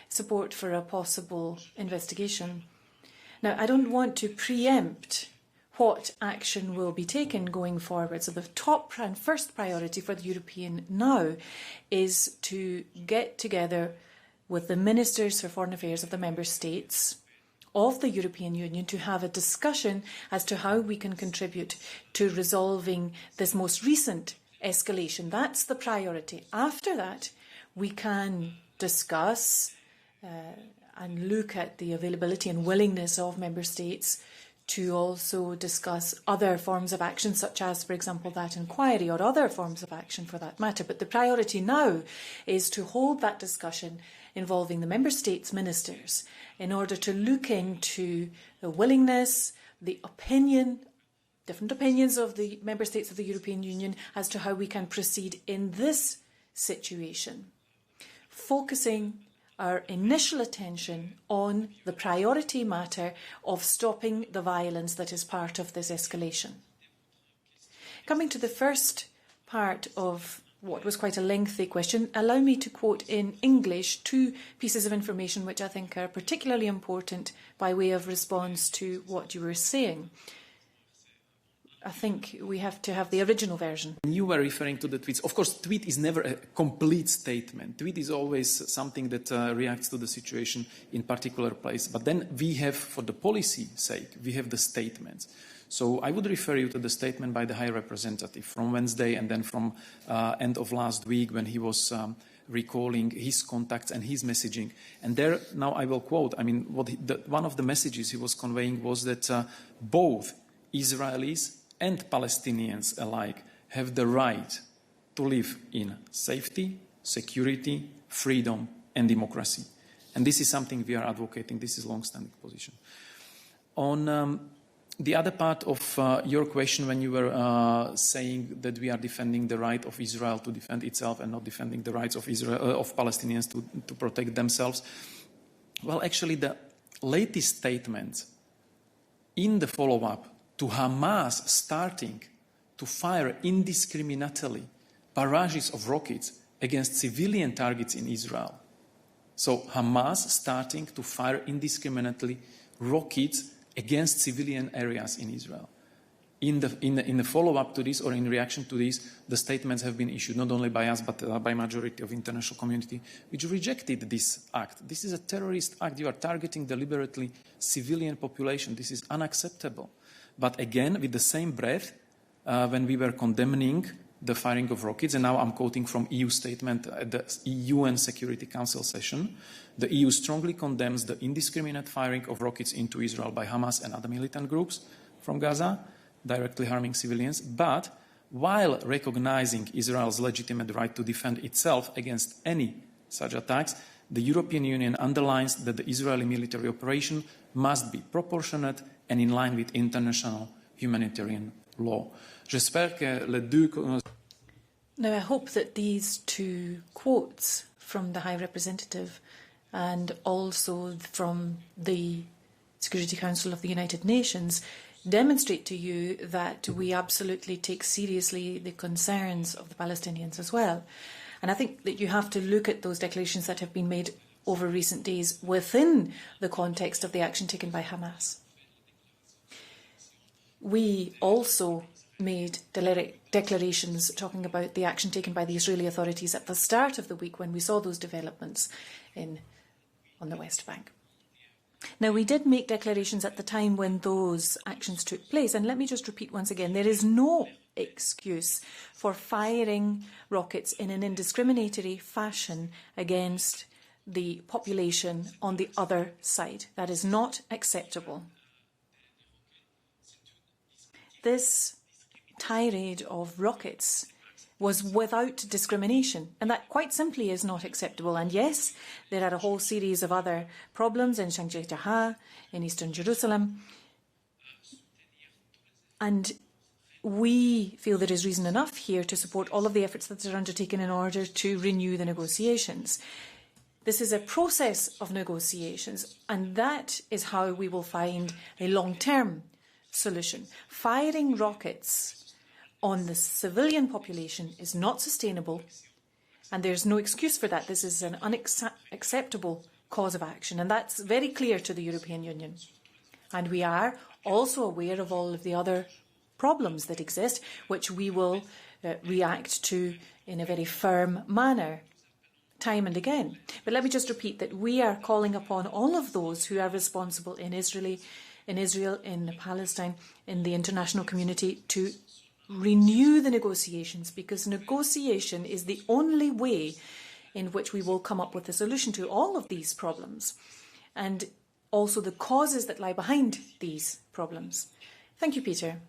support for a possible investigation. Now, I don't want to preempt what action will be taken going forward. So the top and first priority for the European now is to get together with the Ministers for Foreign Affairs of the Member States of the European Union to have a discussion as to how we can contribute to resolving this most recent escalation. That's the priority. After that, we can discuss and look at the availability and willingness of Member States to also discuss other forms of action, such as, for example, that inquiry or other forms of action for that matter. But the priority now is to hold that discussion involving the Member States' ministers in order to look into the willingness, the opinion, different opinions of the Member States of the European Union as to how we can proceed in this situation, focusing our initial attention on the priority matter of stopping the violence that is part of this escalation. Coming to the first part of what was quite a lengthy question, allow me to quote in English two pieces of information which I think are particularly important by way of response to what you were saying. I think we have to have the original version. You were referring to the tweets. Of course, tweet is never a complete statement. Tweet is always something that reacts to the situation in particular place. But then we have, for the policy sake, we have the statements. So I would refer you to the statement by the High Representative from Wednesday and then from end of last week when he was recalling his contacts and his messaging. And there, now I will quote, I mean, one of the messages he was conveying was that both Israelis and Palestinians alike have the right to live in safety, security, freedom and democracy. And this is something we are advocating. This is a long-standing position. On the other part of your question, when you were saying that we are defending the right of Israel to defend itself and not defending the rights of Palestinians to protect themselves, well, actually the latest statement in the follow-up to Hamas starting to fire indiscriminately barrages of rockets against civilian targets in Israel. So Hamas starting to fire indiscriminately rockets against civilian areas in Israel. In the follow-up to this or in reaction to this, the statements have been issued not only by us but by majority of the international community, which rejected this act. This is a terrorist act. You are targeting deliberately civilian population. This is unacceptable. But again, with the same breath, when we were condemning the firing of rockets, and now I'm quoting from EU statement at the UN Security Council session, the EU strongly condemns the indiscriminate firing of rockets into Israel by Hamas and other militant groups from Gaza, directly harming civilians. But while recognizing Israel's legitimate right to defend itself against any such attacks, the European Union underlines that the Israeli military operation must be proportionate and in line with international humanitarian law. Now, I hope that these two quotes from the High Representative and also from the Security Council of the United Nations demonstrate to you that we absolutely take seriously the concerns of the Palestinians as well. And I think that you have to look at those declarations that have been made over recent days within the context of the action taken by Hamas. We also made declarations talking about the action taken by the Israeli authorities at the start of the week when we saw those developments on the West Bank. Now, we did make declarations at the time when those actions took place, and let me just repeat once again, there is no excuse for firing rockets in an indiscriminatory fashion against the population on the other side. That is not acceptable. This tirade of rockets was without discrimination, and that quite simply is not acceptable. And yes, there are a whole series of other problems in Shanghai, in eastern Jerusalem, and we feel there is reason enough here to support all of the efforts that are undertaken in order to renew the negotiations. This is a process of negotiations, and that is how we will find a long-term solution. Firing rockets on the civilian population is not sustainable, And there's no excuse for that. This is an unacceptable cause of action, and that's very clear to the European Union. And we are also aware of all of the other problems that exist, which we will react to in a very firm manner, time and again. But let me just repeat that we are calling upon all of those who are responsible in Israel, in Palestine, in the international community to renew the negotiations, because negotiation is the only way in which we will come up with a solution to all of these problems and also the causes that lie behind these problems. Thank you, Peter.